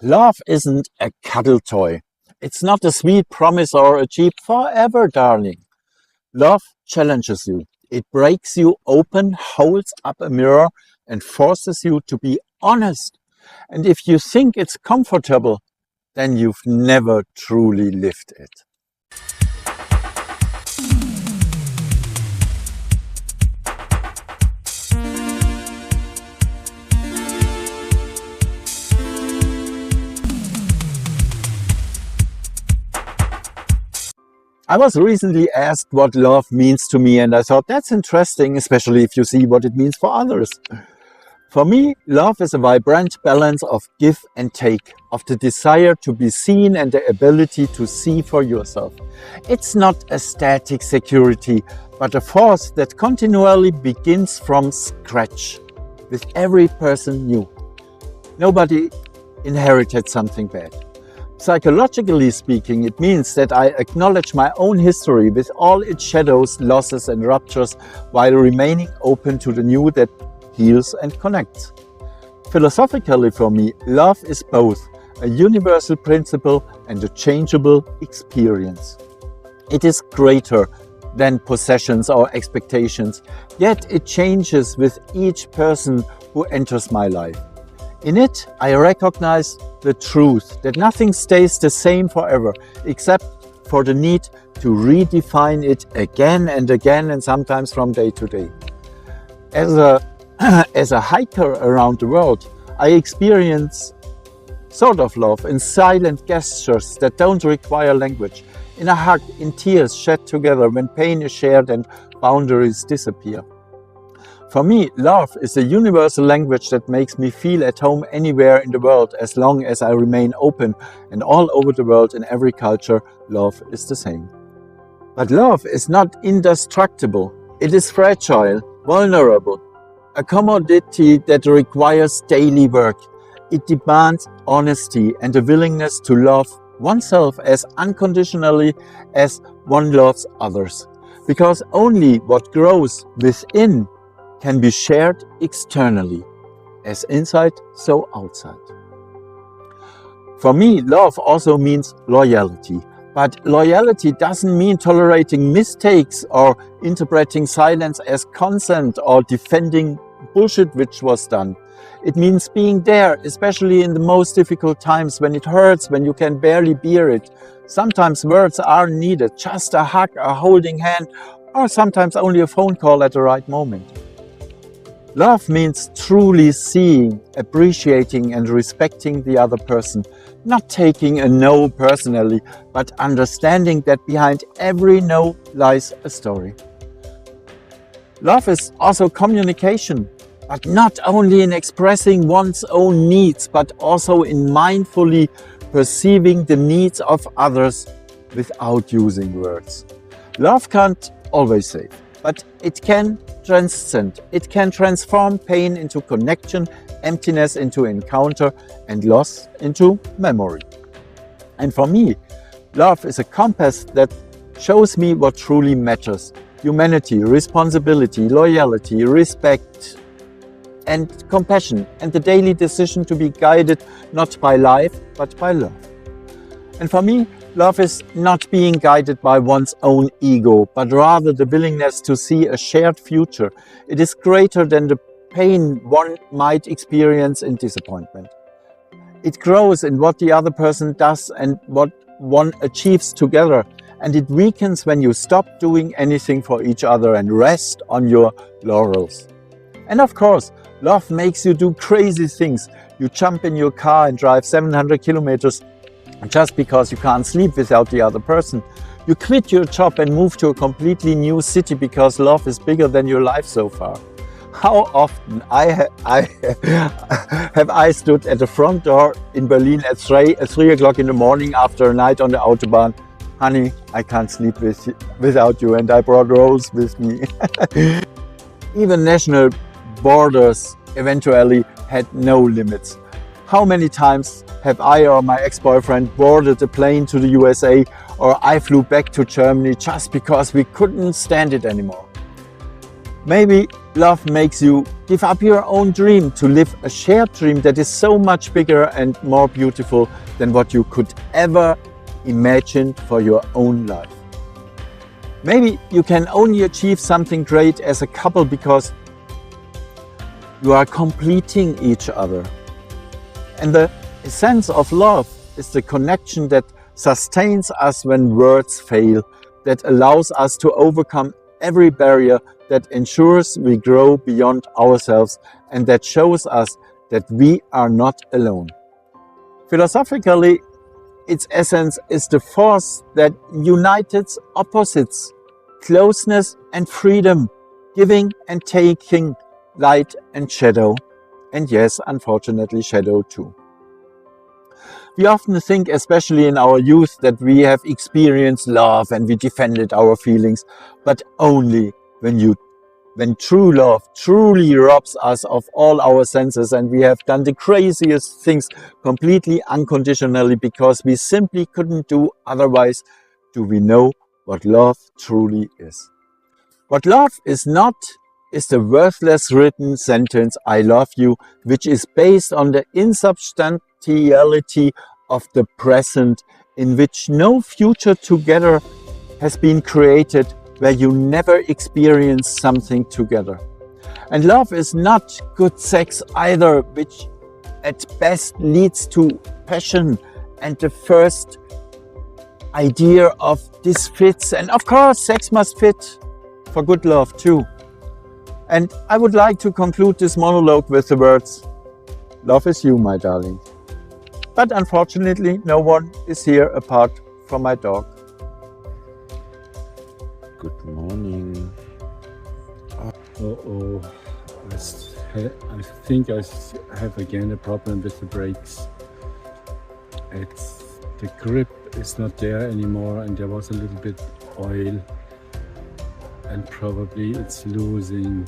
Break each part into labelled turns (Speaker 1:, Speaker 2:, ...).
Speaker 1: Love isn't a cuddle toy. It's not a sweet promise or a cheap forever, darling. Love challenges you. It breaks you open, holds up a mirror, and forces you to be honest. And if you think it's comfortable, then you've never truly lived it. I was recently asked what love means to me, and I thought that's interesting, especially if you see what it means for others. For me, love is a vibrant balance of give and take, of the desire to be seen and the ability to see for yourself. It's not a static security, but a force that continually begins from scratch, with every person new. Nobody inherited something bad. Psychologically speaking, it means that I acknowledge my own history with all its shadows, losses and ruptures, while remaining open to the new that heals and connects. Philosophically for me, love is both a universal principle and a changeable experience. It is greater than possessions or expectations, yet it changes with each person who enters my life. In it, I recognize the truth that nothing stays the same forever, except for the need to redefine it again and again, and sometimes from day to day. As a hiker around the world, I experience sort of love in silent gestures that don't require language, in a hug, in tears shed together when pain is shared and boundaries disappear. For me, love is a universal language that makes me feel at home anywhere in the world as long as I remain open, and all over the world in every culture, love is the same. But love is not indestructible. It is fragile, vulnerable, a commodity that requires daily work. It demands honesty and a willingness to love oneself as unconditionally as one loves others. Because only what grows within can be shared externally, as inside, so outside. For me, love also means loyalty. But loyalty doesn't mean tolerating mistakes or interpreting silence as consent or defending bullshit which was done. It means being there, especially in the most difficult times, when it hurts, when you can barely bear it. Sometimes words are needed, just a hug, a holding hand, or sometimes only a phone call at the right moment. Love means truly seeing, appreciating and respecting the other person, not taking a no personally, but understanding that behind every no lies a story. Love is also communication, but not only in expressing one's own needs, but also in mindfully perceiving the needs of others without using words. Love can't always save, but it can transcend. It can transform pain into connection, emptiness into encounter, and loss into memory. And for me, love is a compass that shows me what truly matters. Humanity, responsibility, loyalty, respect, and compassion, and the daily decision to be guided not by life, but by love. And for me, love is not being guided by one's own ego, but rather the willingness to see a shared future. It is greater than the pain one might experience in disappointment. It grows in what the other person does and what one achieves together. And it weakens when you stop doing anything for each other and rest on your laurels. And of course, love makes you do crazy things. You jump in your car and drive 700 kilometers just because you can't sleep without the other person. You quit your job and move to a completely new city because love is bigger than your life so far. How often have I stood at the front door in Berlin at 3 o'clock in the morning after a night on the Autobahn. Honey, I can't sleep without you, and I brought Rose with me. Even national borders eventually had no limits. How many times have I or my ex-boyfriend boarded a plane to the USA, or I flew back to Germany just because we couldn't stand it anymore? Maybe love makes you Give up your own dream to live a shared dream that is so much bigger and more beautiful than what you could ever imagine for your own life. Maybe you can only achieve something great as a couple because you are completing each other. And the essence of love is the connection that sustains us when words fail, that allows us to overcome every barrier, that ensures we grow beyond ourselves, and that shows us that we are not alone. Philosophically, its essence is the force that unites opposites, closeness and freedom, giving and taking, light and shadow, and yes, unfortunately, shadow too. We often think, especially in our youth, that we have experienced love and we defended our feelings, but only when true love truly robs us of all our senses and we have done the craziest things completely unconditionally because we simply couldn't do otherwise, do we know what love truly is. What love is not is the worthless written sentence, I love you, which is based on the insubstantiality of the present, in which no future together has been created, where you never experience something together. And love is not good sex either, which at best leads to passion and the first idea of this fits. And of course, sex must fit for good love too. And I would like to conclude this monologue with the words, love is you, my darling. But unfortunately, no one is here apart from my dog.
Speaker 2: Good morning. Uh-oh. I think I have again a problem with the brakes. The grip is not there anymore and there was a little bit oil. And probably it's losing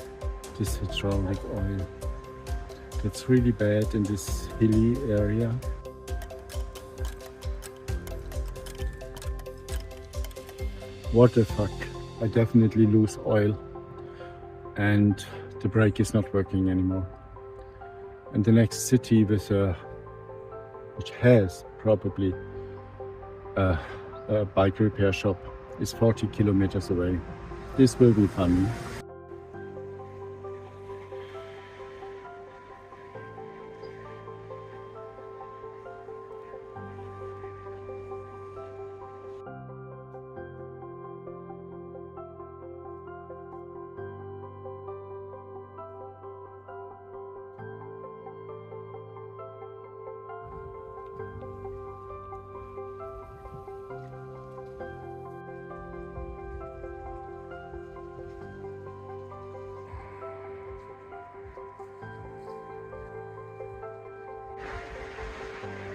Speaker 2: this hydraulic oil. That's really bad in this hilly area. What the fuck? I definitely lose oil and the brake is not working anymore. And the next city which has probably a bike repair shop is 40 kilometers away. This will be fun.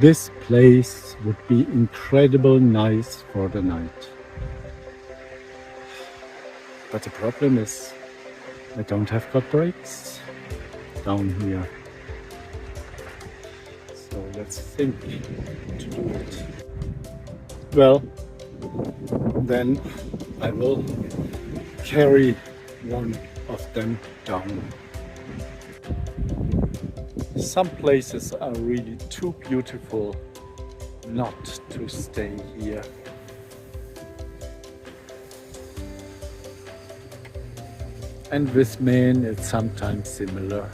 Speaker 2: This place would be incredible nice for the night. But the problem is I don't have got brakes down here. So let's think to do it. Well, then I will carry one of them down. Some places are really too beautiful not to stay here. And with men it's sometimes similar.